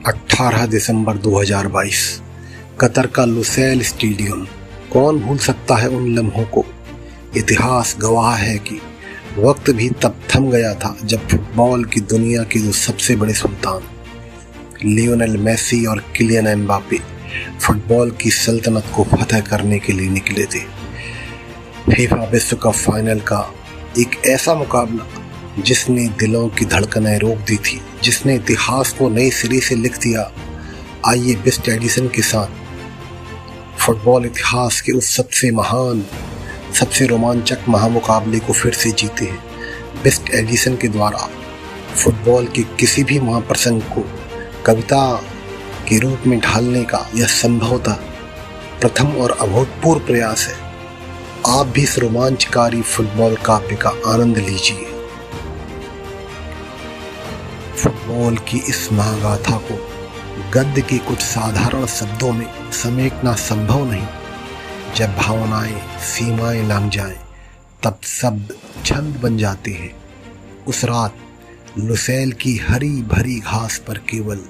18 दिसंबर 2022 Qatar का Lusail stadium. कौन भूल सकता है उन लम्हों को। इतिहास गवाह है कि वक्त भी तब थम गया था जब फुटबॉल की दुनिया के दो सबसे बड़े सुल्तान लियोनेल मेसी और किलियन एम्बापे फुटबॉल की सल्तनत को फतह करने के लिए निकले थे। फीफा विश्व कप फाइनल का एक ऐसा मुकाबला जिसने दिलों की धड़कनें रोक दी थी, जिसने इतिहास को नए सिरे से लिख दिया। आइए बेस्ट एडिशन के साथ फुटबॉल इतिहास के उस सबसे महान, सबसे रोमांचक महामुकाबले को फिर से जीते हैं। बेस्ट एडिशन के द्वारा फुटबॉल के किसी भी महाप्रसंग को कविता के रूप में ढालने का यह संभवतः प्रथम और अभूतपूर्व प्रयास है। आप भी इस रोमांचकारी फुटबॉल काव्य का आनंद लीजिए। फुटबॉल की इस महागाथा को गद्य के कुछ साधारण शब्दों में समेटना संभव नहीं। जब भावनाएं सीमाएं लांघ जाएं, तब शब्द छंद बन जाते हैं। उस रात लुसैल की हरी भरी घास पर केवल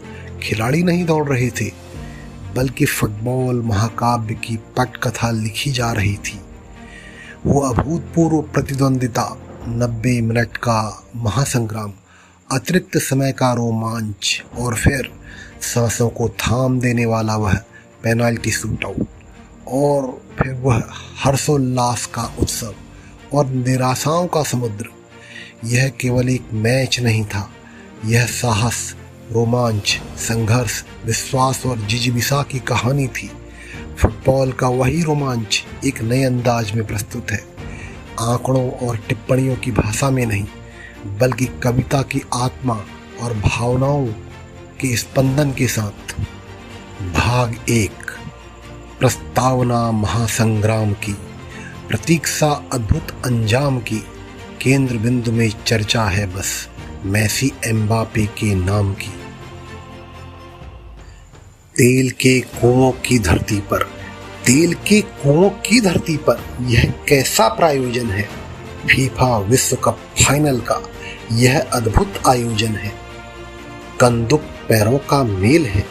खिलाड़ी नहीं दौड़ रहे थे, बल्कि फुटबॉल महाकाव्य की पटकथा लिखी जा रही थी। वो अभूतपूर्व प्रतिद्वंदिता, 90 मिनट का महासंग्राम, अतिरिक्त समय का रोमांच और फिर सांसों को थाम देने वाला वह पेनाल्टी शूटआउट, और फिर वह हर्षोल्लास का उत्सव और निराशाओं का समुद्र। यह केवल एक मैच नहीं था, यह साहस, रोमांच, संघर्ष, विश्वास और जिजीविसा की कहानी थी। फुटबॉल का वही रोमांच एक नए अंदाज में प्रस्तुत है, आंकड़ों और टिप्पणियों की भाषा में नहीं, बल्कि कविता की आत्मा और भावनाओं के स्पंदन के साथ। भाग 1, प्रस्तावना महासंग्राम की, प्रतीक्षा अद्भुत अंजाम की। केंद्र बिंदु में चर्चा है बस मेसी एम्बापे के नाम की। तेल के कुओं की धरती पर, तेल के कुओं की धरती पर यह कैसा प्रायोजन है। फीफा विश्व कप फाइनल का यह अद्भुत आयोजन है। कंदुक पैरों का मेल है,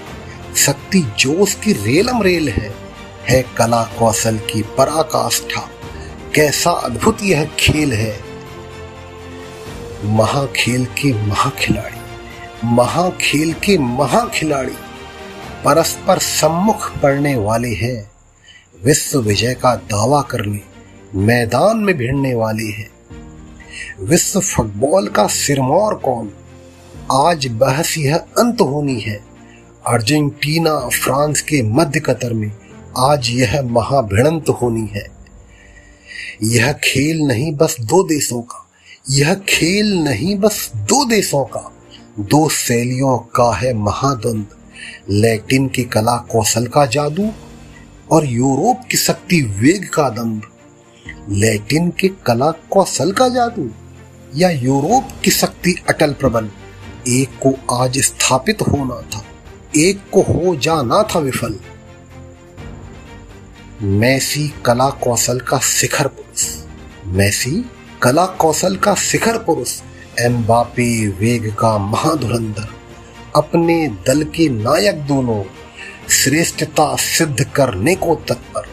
शक्ति जोश की रेलम रेल है कला कौशल की पराकाष्ठा। कैसा अद्भुत यह खेल है। महाखेल के महाखिलाड़ी, महाखेल के महाखिलाड़ी परस्पर सम्मुख पड़ने वाले हैं। विश्व विजय का दावा करने मैदान में भिड़ने वाले हैं। विश्व फुटबॉल का सिरमौर कौन, आज बहस यह अंत होनी है। अर्जेंटीना फ्रांस के मध्य कतर में आज यह महाभिड़ंत होनी है। यह खेल नहीं बस दो देशों का, यह खेल नहीं बस दो देशों का, दो शैलियों का है महाद्वंद। लैटिन की कला कौशल का जादू और यूरोप की शक्ति वेग का दंभ। लैटिन के कला कौशल का जादू या यूरोप की शक्ति अटल प्रबल। एक को आज स्थापित होना था, एक को हो जाना था विफल। मेसी कला कौशल का शिखर पुरुष, मेसी कला कौशल का शिखर पुरुष। एम्बापे वेग का महाधुरंधर। अपने दल के नायक दोनों श्रेष्ठता सिद्ध करने को तत्पर।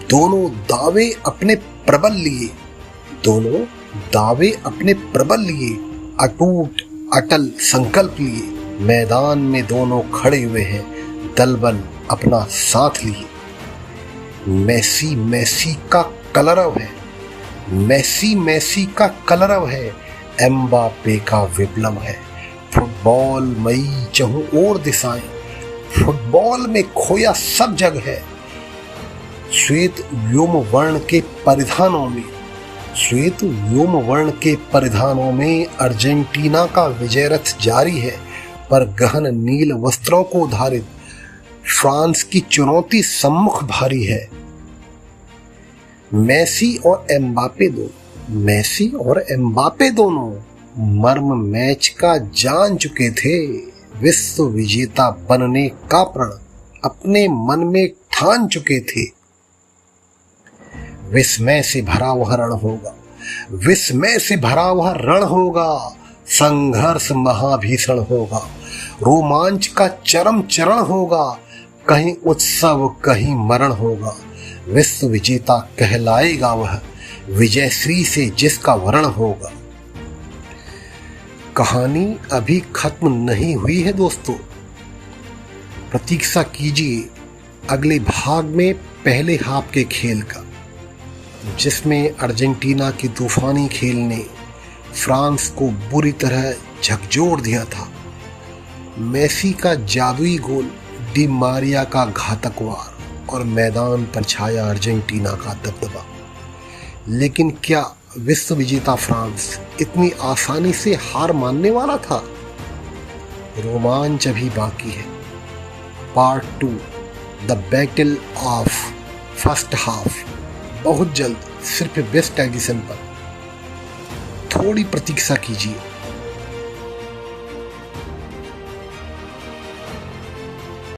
दोनों दावे अपने प्रबल लिए, दोनों दावे अपने प्रबल लिए, अटूट अटल संकल्प लिए। मैदान में दोनों खड़े हुए हैं, दल बल अपना साथ लिए। मेसी मेसी का कलरव है, मेसी मेसी का कलरव है। एम्बापे का विप्लव है। फुटबॉल मई चहुं ओर दिशाएं, फुटबॉल में खोया सब जग है। श्वेत व्योम वर्ण के परिधानों में, श्वेत व्योम वर्ण के परिधानों में अर्जेंटीना का विजय रथ जारी है, पर गहन नील वस्त्रों को धारित फ्रांस की चुनौती सम्मुख भारी है। मेसी और एम्बापे दोनों, मेसी और एम्बापे दोनों मर्म मैच का जान चुके थे। विश्व विजेता बनने का प्रण अपने मन में ठान चुके थे। विस्मय से भरा वह रण होगा, विस्मय से भरा वह रण होगा। संघर्ष महाभीषण होगा, रोमांच का चरम चरण होगा, कहीं उत्सव कहीं मरण होगा। विश्व विजेता कहलाएगा वह, विजयश्री से जिसका वर्ण होगा। कहानी अभी खत्म नहीं हुई है दोस्तों, प्रतीक्षा कीजिए अगले भाग में पहले हाफ के खेल का, जिसमें अर्जेंटीना के तूफानी खेल ने फ्रांस को बुरी तरह झकझोर दिया था। मेसी का जादुई गोल, डी मारिया का घातक वार और मैदान पर छाया अर्जेंटीना का दबदबा। लेकिन क्या विश्व विजेता फ्रांस इतनी आसानी से हार मानने वाला था? रोमांच अभी बाकी है। Part 2, the battle of first half, बहुत जल्द सिर्फ बेस्ट एडिशन पर। थोड़ी प्रतीक्षा कीजिए।